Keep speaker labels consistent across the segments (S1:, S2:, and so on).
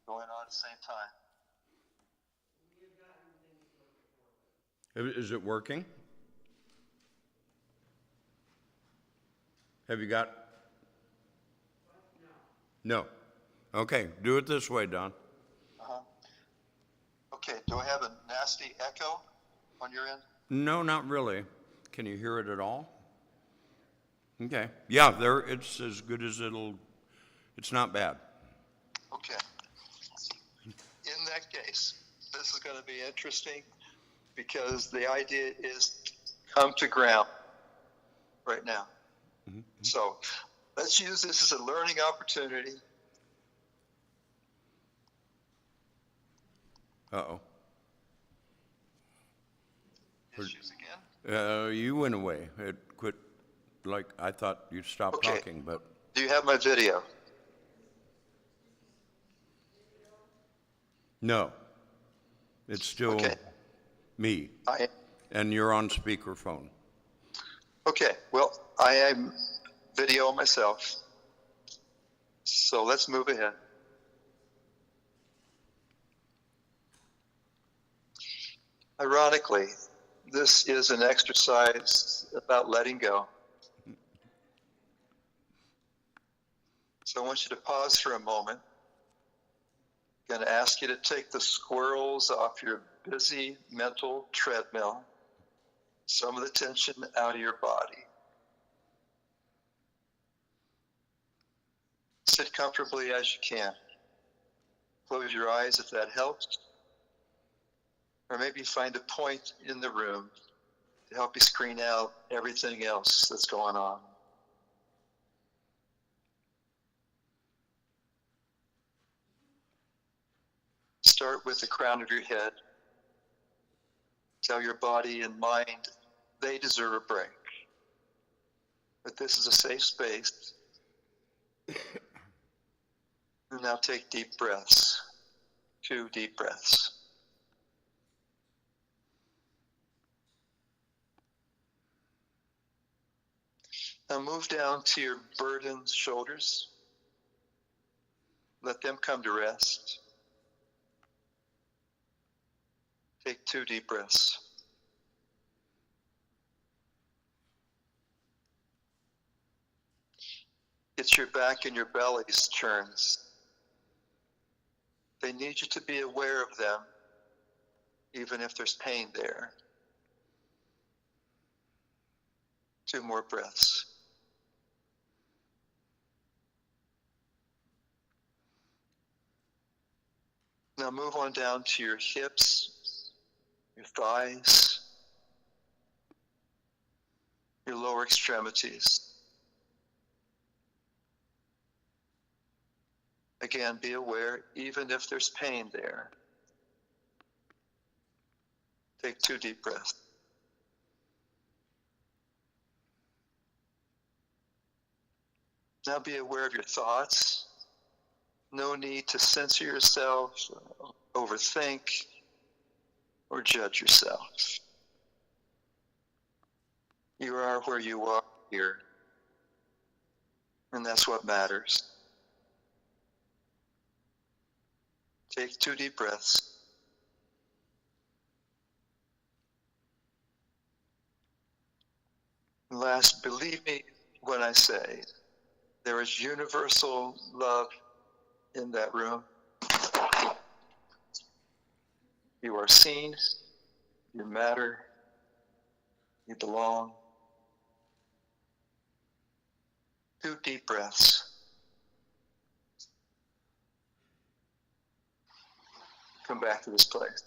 S1: going on at the same time.
S2: Is it working? Have you got? No. Okay, do it this way, Don.
S1: Uh-huh. Okay, do I have a nasty echo on your end?
S2: No, not really. Can you hear it at all? Okay. Yeah, there. It's as good as it's not bad.
S1: Okay. In that case, this is going to be interesting because the idea is come to ground right now. Mm-hmm. So let's use this as a learning opportunity.
S2: Uh-oh.
S1: Issues again?
S2: You went away. It quit, like I thought you'd stop talking, but...
S1: Do you have my video?
S2: No. It's still me. And you're on speakerphone.
S1: Okay, well, I am video myself. So let's move ahead. Ironically, this is an exercise about letting go. So I want you to pause for a moment. I'm going to ask you to take the squirrels off your busy mental treadmill, some of the tension out of your body. Sit comfortably as you can. Close your eyes if that helps. Or maybe find a point in the room to help you screen out everything else that's going on. Start with the crown of your head. Tell your body and mind they deserve a break. But this is a safe space. And now take deep breaths. 2 deep breaths. Now move down to your burdened shoulders. Let them come to rest. Take 2 deep breaths. Get your back and your belly's turns. They need you to be aware of them, even if there's pain there. 2 more breaths. Now move on down to your hips, your thighs, your lower extremities. Again, be aware, even if there's pain there. Take 2 deep breaths. Now be aware of your thoughts. No need to censor yourself, overthink, or judge yourself. You are where you are here, and that's what matters. Take 2 deep breaths. And last, believe me when I say there is universal love in that room. You are seen, you matter, you belong. 2 deep breaths. Come back to this place.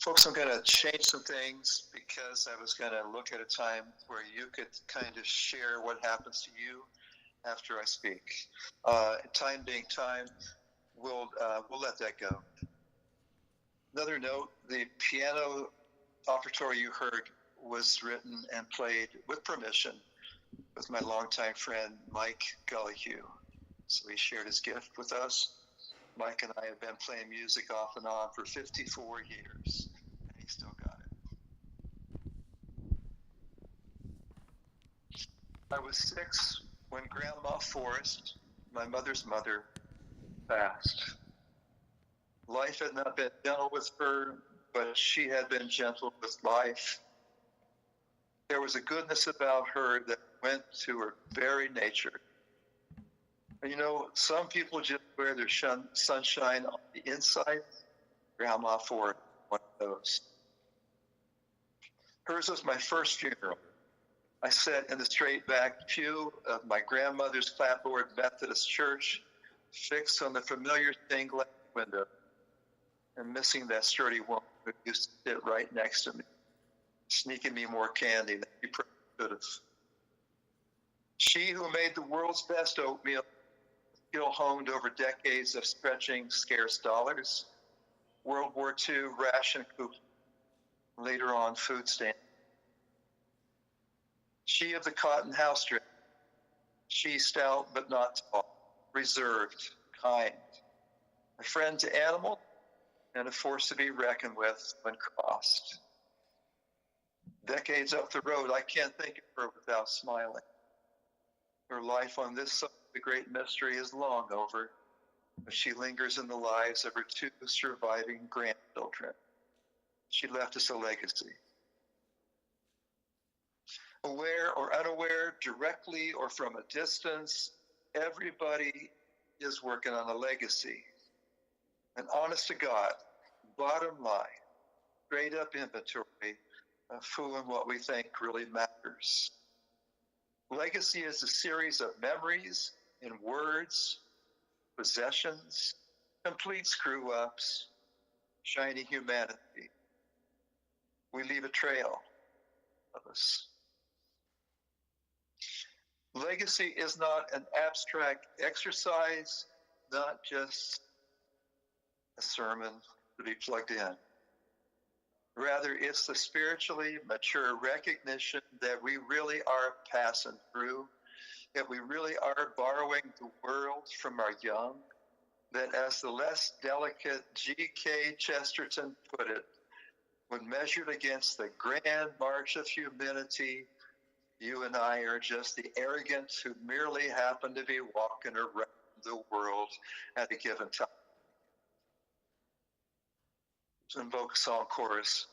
S1: Folks, I'm going to change some things because I was going to look at a time where you could kind of share what happens to you after I speak. Time being time, we'll let that go. Another note, the piano offertory you heard was written and played with permission with my longtime friend, Mike Gullyhue. So he shared his gift with us. Mike and I have been playing music off and on for 54 years, and he still got I was 6 when Grandma Forrest, my mother's mother, passed. Life had not been gentle with her, but she had been gentle with life. There was a goodness about her that went to her very nature. And you know, some people just wear their sunshine on the inside. Grandma Ford, one of those. Hers was my first funeral. I sat in the straight back pew of my grandmother's clapboard Methodist church, fixed on the familiar stained glass window, and missing that sturdy woman who used to sit right next to me, sneaking me more candy than she probably could have. She who made the world's best oatmeal, skill honed over decades of stretching scarce dollars, World War II ration coupons, later on food stamps. She of the cotton house dress, she stout but not tall, reserved, kind, a friend to animals, and a force to be reckoned with when crossed. Decades up the road, I can't think of her without smiling. Her life on this side of the great mystery is long over, but she lingers in the lives of her 2 surviving grandchildren. She left us a legacy. Aware or unaware, directly or from a distance, everybody is working on a legacy. And honest to God, bottom line, straight up inventory of who and what we think really matters. Legacy is a series of memories in words, possessions, complete screw-ups, shiny humanity. We leave a trail of us. Legacy is not an abstract exercise, not just a sermon to be plugged in. Rather, it's the spiritually mature recognition that we really are passing through, that we really are borrowing the world from our young, that as the less delicate G.K. Chesterton put it, when measured against the grand march of humanity, you and I are just the arrogant who merely happen to be walking around the world at a given time. So invoke a song chorus.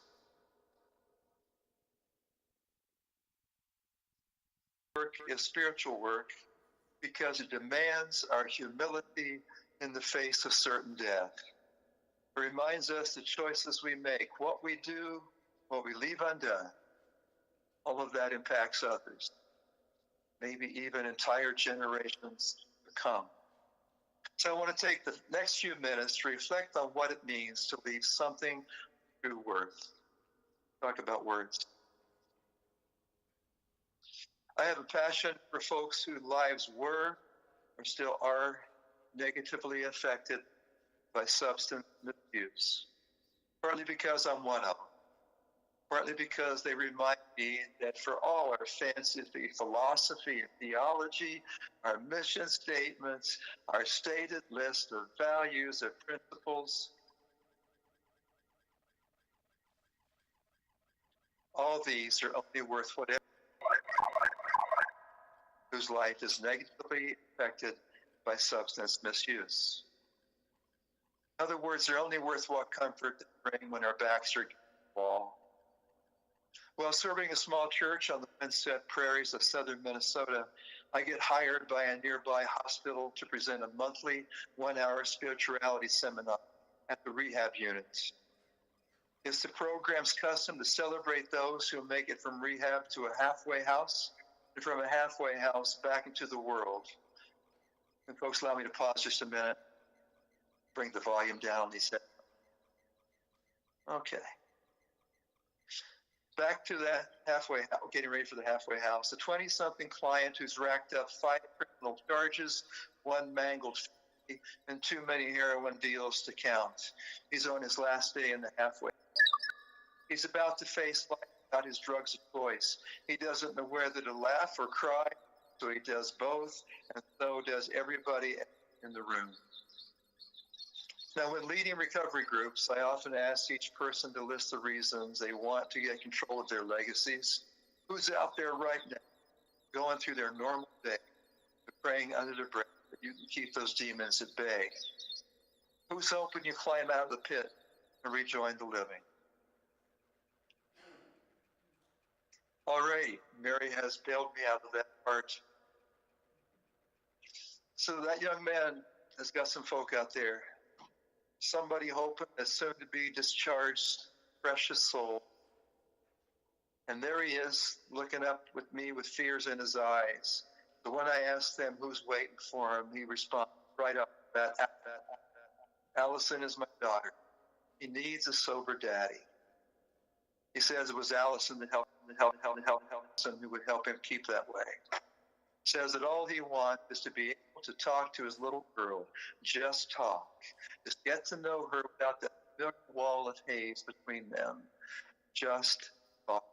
S1: Work is spiritual work because it demands our humility in the face of certain death. It reminds us the choices we make, what we do, what we leave undone, all of that impacts others, maybe even entire generations to come. So I want to take the next few minutes to reflect on what it means to leave something of true worth. Talk about words. I have a passion for folks whose lives were or still are negatively affected by substance misuse, partly because I'm one of them, partly because they remind me that for all our fancy philosophy and theology, our mission statements, our stated list of values and principles, all these are only worth whatever whose life is negatively affected by substance misuse. In other words, they're only worth what comfort they bring when our backs are against the wall. While serving a small church on the windset prairies of southern Minnesota, I get hired by a nearby hospital to present a monthly 1-hour spirituality seminar at the rehab unit. It's the program's custom to celebrate those who make it from rehab to a halfway house, and from a halfway house back into the world. And folks, allow me to pause just a minute, bring the volume down on these headphones. Okay. Back to that halfway house, getting ready for the halfway house. A 20-something client who's racked up 5 criminal charges, 1 mangled family, and too many heroin deals to count. He's on his last day in the halfway. He's about to face life without his drugs of choice. He doesn't know whether to laugh or cry, so he does both, and so does everybody in the room. Now, when leading recovery groups, I often ask each person to list the reasons they want to get control of their legacies. Who's out there right now going through their normal day, praying under their breath that you can keep those demons at bay. Who's hoping you climb out of the pit and rejoin the living? Alrighty, Mary has bailed me out of that part. So that young man has got some folk out there. Somebody hoping a soon-to-be discharged precious soul. And there he is, looking up with me with fears in his eyes. But when I ask them who's waiting for him, he responds right up that Allison is my daughter. He needs a sober daddy. He says it was Allison that helped Allison who would help him keep that way. Says that all he wants is to be able to talk to his little girl. Just talk. Just get to know her without that big wall of haze between them. Just talk.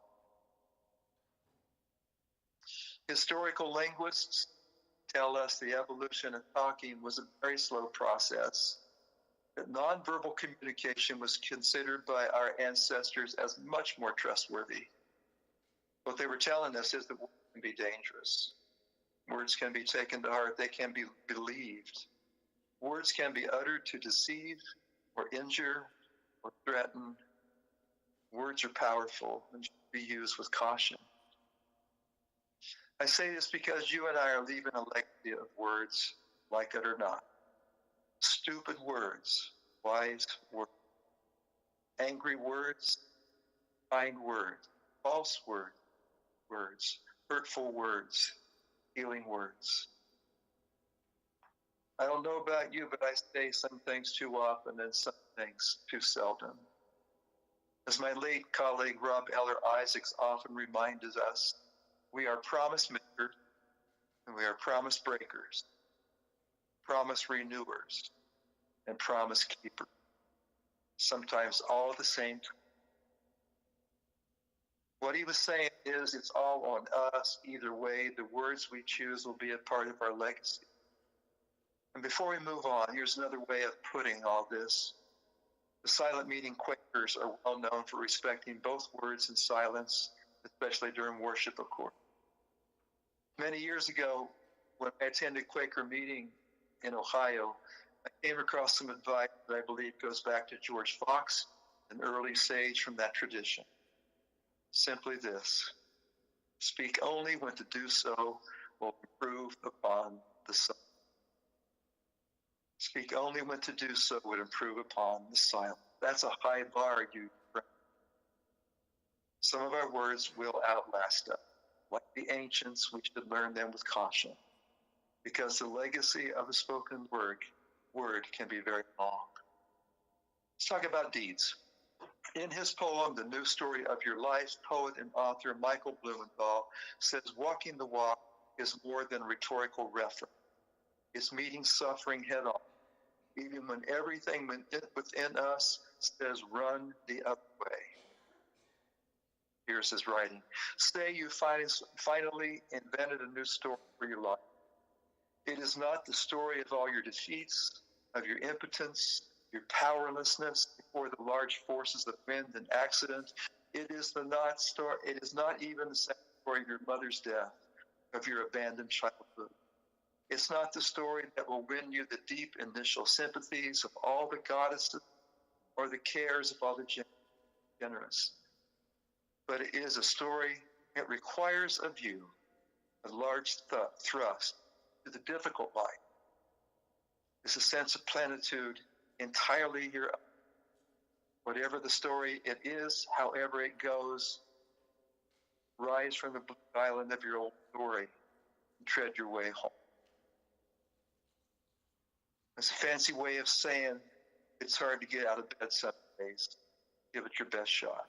S1: Historical linguists tell us the evolution of talking was a very slow process. That nonverbal communication was considered by our ancestors as much more trustworthy. What they were telling us is that words can be dangerous. Words can be taken to heart. They can be believed. Words can be uttered to deceive or injure or threaten. Words are powerful and should be used with caution. I say this because you and I are leaving a legacy of words, like it or not. Stupid words, wise words, angry words, kind words, false words, hurtful words, healing words. I don't know about you, but I say some things too often and some things too seldom. As my late colleague Rob Eller Isaacs often reminded us, we are promise makers and we are promise breakers, promise renewers, and promise keepers. Sometimes all at the same time. What he was saying is it's all on us. Either way, the words we choose will be a part of our legacy. And before we move on, here's another way of putting all this. The silent meeting Quakers are well known for respecting both words and silence, especially during worship, of course. Many years ago, when I attended Quaker meeting in Ohio, I came across some advice that I believe goes back to George Fox, an early sage from that tradition. Simply this: speak only when to do so will improve upon the silence. Speak only when to do so would improve upon the silence. That's a high bar, you friend. Some of our words will outlast us. Like the ancients, we should learn them with caution, because the legacy of a spoken word can be very long. Let's talk about deeds. In his poem, The New Story of Your Life, poet and author Michael Blumenthal says, walking the walk is more than rhetorical reference. It's meeting suffering head on, even when everything within us says run the other way. Here's his writing. Say you finally invented a new story for your life. It is not the story of all your defeats, of your impotence, your powerlessness before the large forces of wind and accident. It is not even the story of your mother's death, of your abandoned childhood. It's not the story that will win you the deep initial sympathies of all the goddesses or the cares of all the generous. But it is a story that requires of you a large thrust to the difficult life. It's a sense of plenitude entirely your own. Whatever the story it is, however it goes, rise from the blue island of your old story and tread your way home. It's a fancy way of saying it's hard to get out of bed some days. Give it your best shot.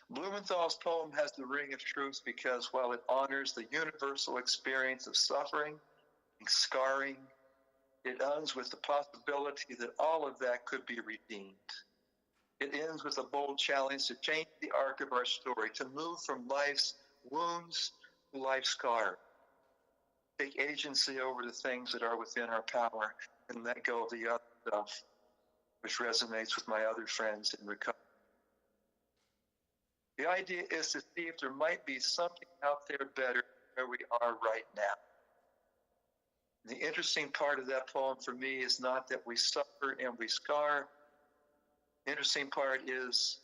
S1: Blumenthal's poem has the ring of truth because while it honors the universal experience of suffering and scarring, it ends with the possibility that all of that could be redeemed. It ends with a bold challenge to change the arc of our story, to move from life's wounds to life's scar. Take agency over the things that are within our power and let go of the other stuff, which resonates with my other friends in recovery. The idea is to see if there might be something out there better where we are right now. The interesting part of that poem for me is not that we suffer and we scar. The interesting part is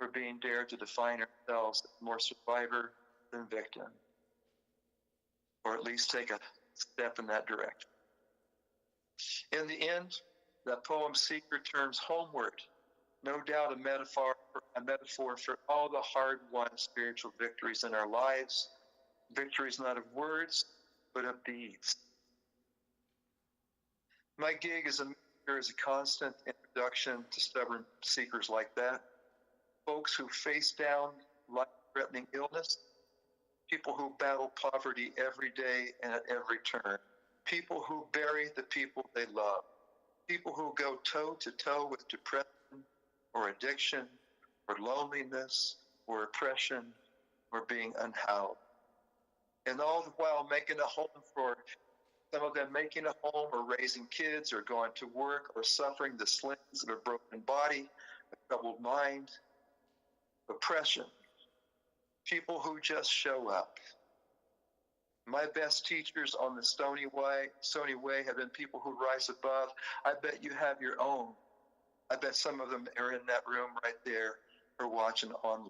S1: we're being dared to define ourselves as more survivor than victim, or at least take a step in that direction. In the end, that poem seeker turns homeward, no doubt a metaphor for all the hard-won spiritual victories in our lives, victories not of words, but of deeds. My gig as a mentor is a constant introduction to stubborn seekers like that, folks who face down life-threatening illness, people who battle poverty every day and at every turn, people who bury the people they love, people who go toe-to-toe with depression or addiction or loneliness or oppression or being unhoused. And all the while making a home for some of them, making a home or raising kids or going to work or suffering the slings of a broken body, a troubled mind, oppression, people who just show up. My best teachers on the Stony Way have been people who rise above. I bet you have your own. I bet some of them are in that room right there or watching online.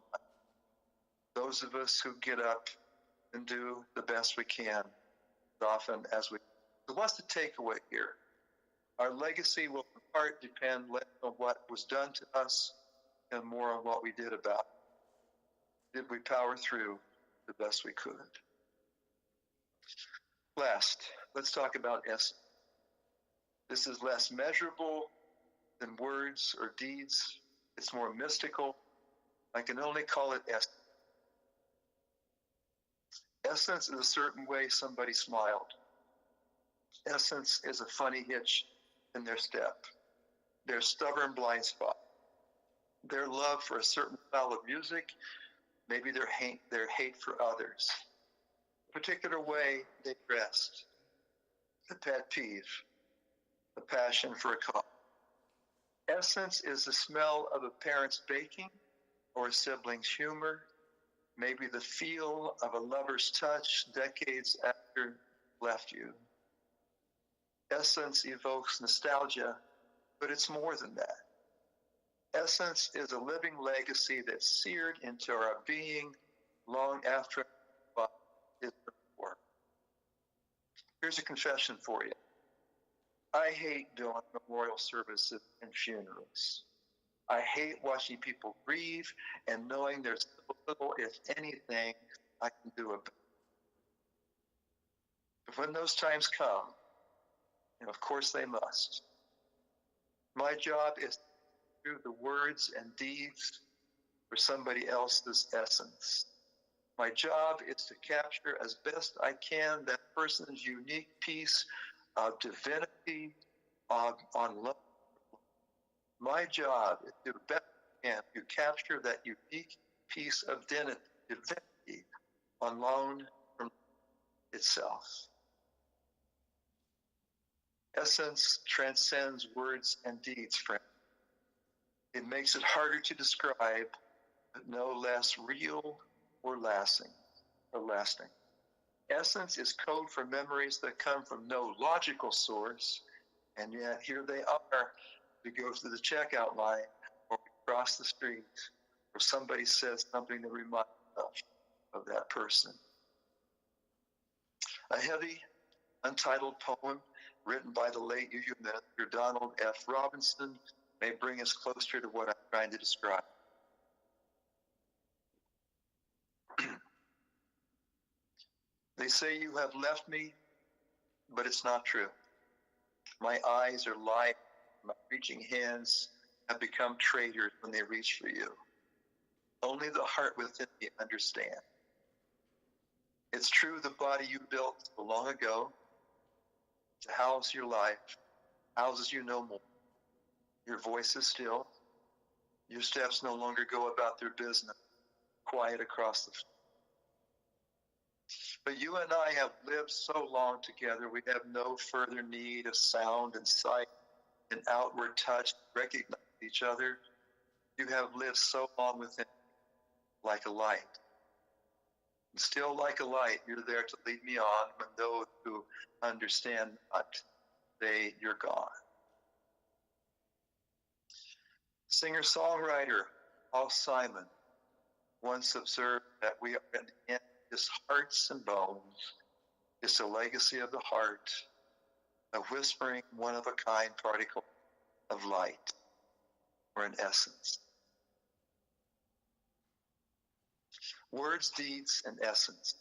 S1: Those of us who get up and do the best we can as often as we can. So what's the takeaway here? Our legacy will in part depend less on what was done to us and more on what we did about it. Did we power through the best we could? Last, let's talk about essence. This is less measurable than words or deeds. It's more mystical. I can only call it essence. Essence is a certain way somebody smiled. Essence is a funny hitch in their step, their stubborn blind spot, their love for a certain style of music, maybe their hate for others, a particular way they dressed, a pet peeve, a passion for a cause. Essence is the smell of a parent's baking or a sibling's humor, maybe the feel of a lover's touch decades after left you. Essence evokes nostalgia, but it's more than that. Essence is a living legacy that's seared into our being long after our is before. Here's a confession for you. I hate doing memorial services and funerals. I hate watching people grieve and knowing there's so little, if anything, I can do about it. But when those times come, and of course they must, my job is through the words and deeds for somebody else's essence. My job is to capture as best I can that person's unique piece of divinity on love. My job is to do the best I can to capture that unique piece of divinity on loan from itself. Essence transcends words and deeds, friend. It makes it harder to describe, but no less real or lasting. Essence is code for memories that come from no logical source, and yet here they are. We go through the checkout line, or we cross the street, or somebody says something that reminds us of that person. A heavy, untitled poem written by the late UU minister Donald F. Robinson may bring us closer to what I'm trying to describe. They say you have left me, but it's not true. My eyes are light. My reaching hands have become traitors when they reach for you. Only the heart within me understands. It's true the body you built so long ago to house your life houses you no more. Your voice is still. Your steps no longer go about their business, quiet across the floor. But you and I have lived so long together, we have no further need of sound and sight and outward touch to recognize each other. You have lived so long within like a light. Still like a light, you're there to lead me on when those who understand not, you're gone. Singer-songwriter Paul Simon once observed that we are in the end just hearts and bones. It's a legacy of the heart, a whispering, one-of-a-kind particle of light, or an essence. Words, deeds, and essence.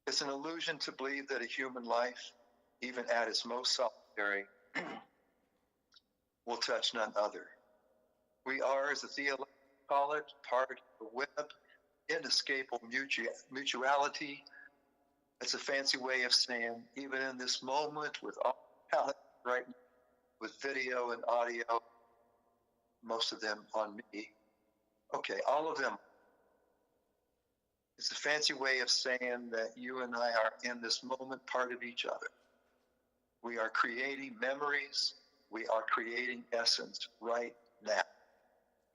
S1: It's an illusion to believe that a human life, even at its most solitary, will touch none other. We are, as the theologians call it, part of the web, inescapable mutuality. It's a fancy way of saying, even in this moment, with all talent right now, with video and audio, most of them on me. Okay, all of them. It's a fancy way of saying that you and I are in this moment part of each other. We are creating memories. We are creating essence right now.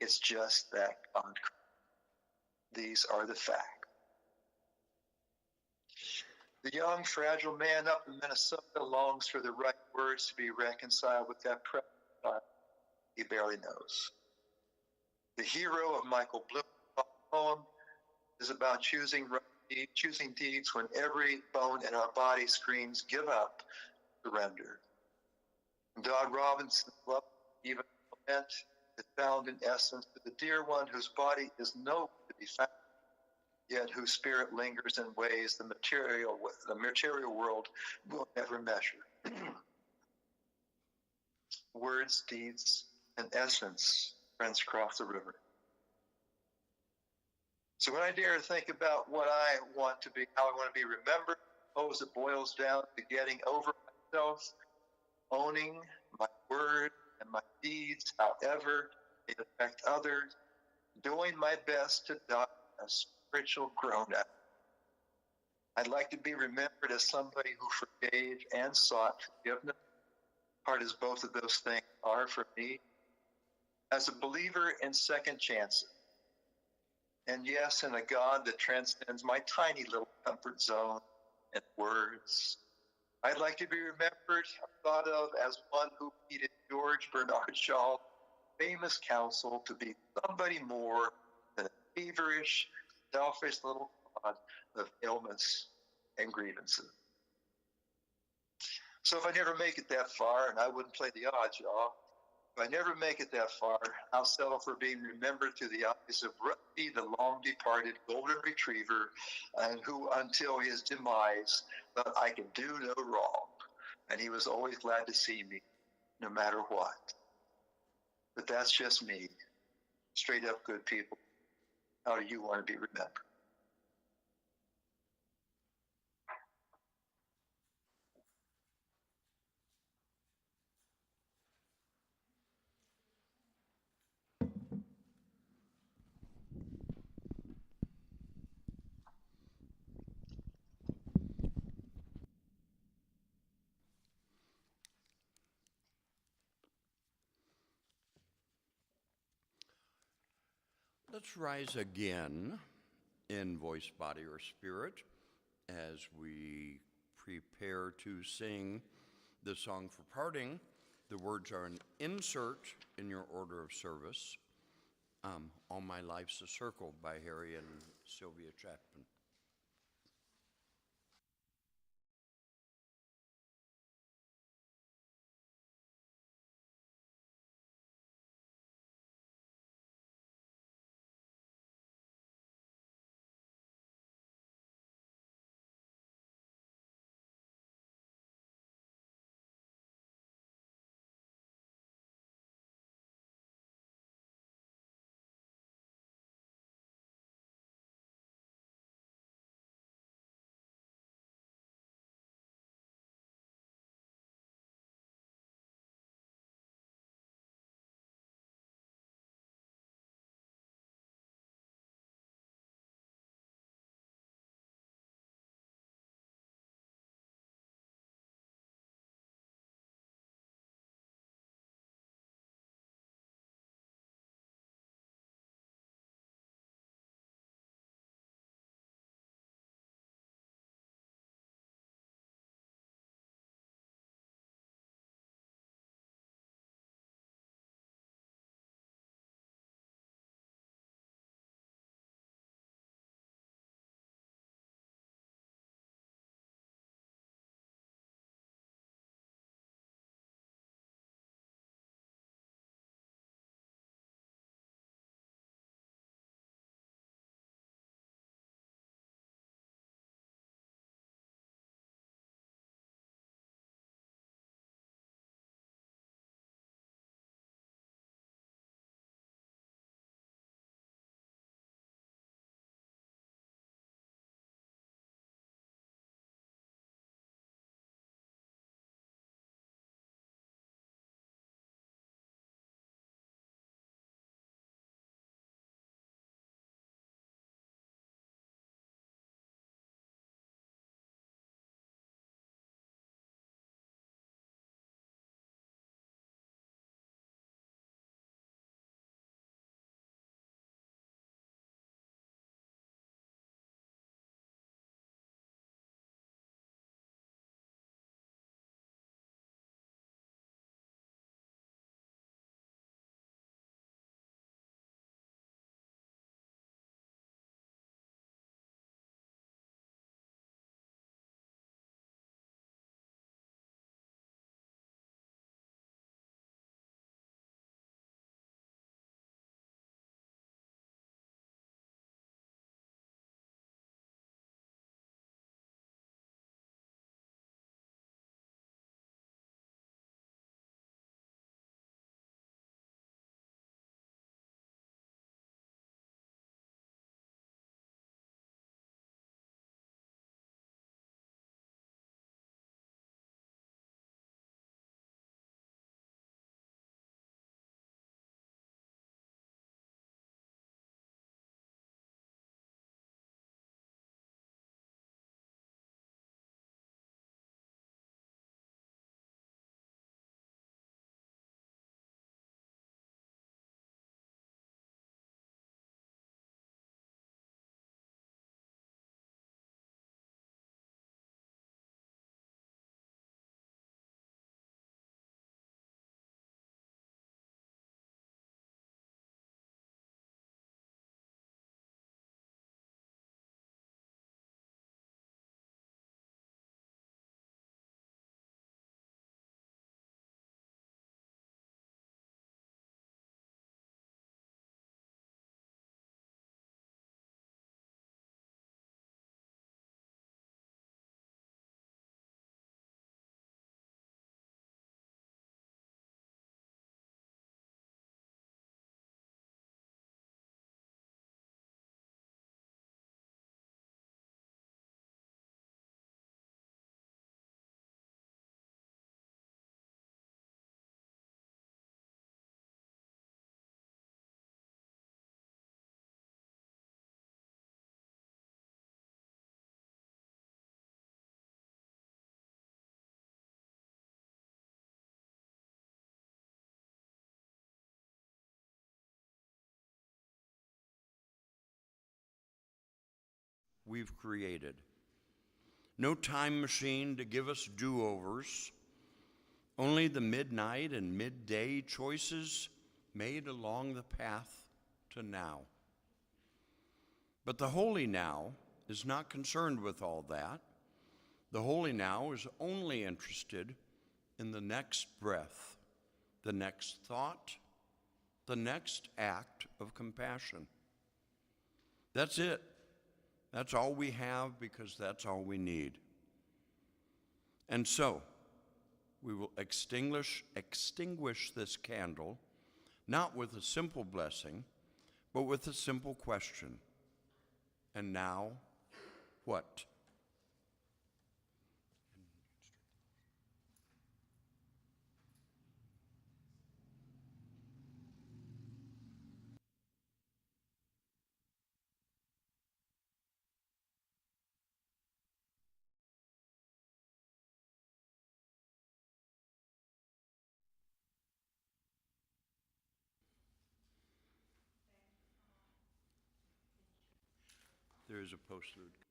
S1: It's just that concrete. These are the facts. The young, fragile man up in Minnesota longs for the right words to be reconciled with that precious child he barely knows. The hero of Michael Bloom's poem is about choosing deeds when every bone in our body screams, give up, surrender. Doug Robinson's love, even lament, is found in essence to the dear one whose body is nowhere to be found, yet whose spirit lingers in ways the material world will never measure. Words, deeds, and essence, friends across the river. So when I dare to think about what I want to be, how I want to be remembered, I suppose it boils down to getting over myself, owning my word and my deeds, however they affect others, doing my best to die a spiritual grown-up. I'd like to be remembered as somebody who forgave and sought forgiveness, hard as both of those things are for me, as a believer in second chances. And yes, in a God that transcends my tiny little comfort zone and words. I'd like to be remembered, thought of as one who heeded George Bernard Shaw's famous counsel to be somebody more than a feverish, selfish little clod of ailments and grievances. So if I never make it that far, and I wouldn't play the odds, y'all, if I never make it that far, I'll settle for being remembered through the eyes of Rusty, the long-departed golden retriever, and who, until his demise, thought I could do no wrong. And he was always glad to see me, no matter what. But that's just me. Straight up good people. How do you want to be remembered?
S2: Let's rise again in voice, body, or spirit as we prepare to sing the song for parting. The words are an insert in your order of service. All My Life's a Circle by Harry and Sylvia Chapman. we've created. No time machine to give us do-overs, only the midnight and midday choices made along the path to now. But the holy now is not concerned with all that. The holy now is only interested in the next breath, the next thought, the next act of compassion. That's it. That's all we have, because that's all we need. And so, we will extinguish this candle, not with a simple blessing, but with a simple question. And now, what? There is a postlude.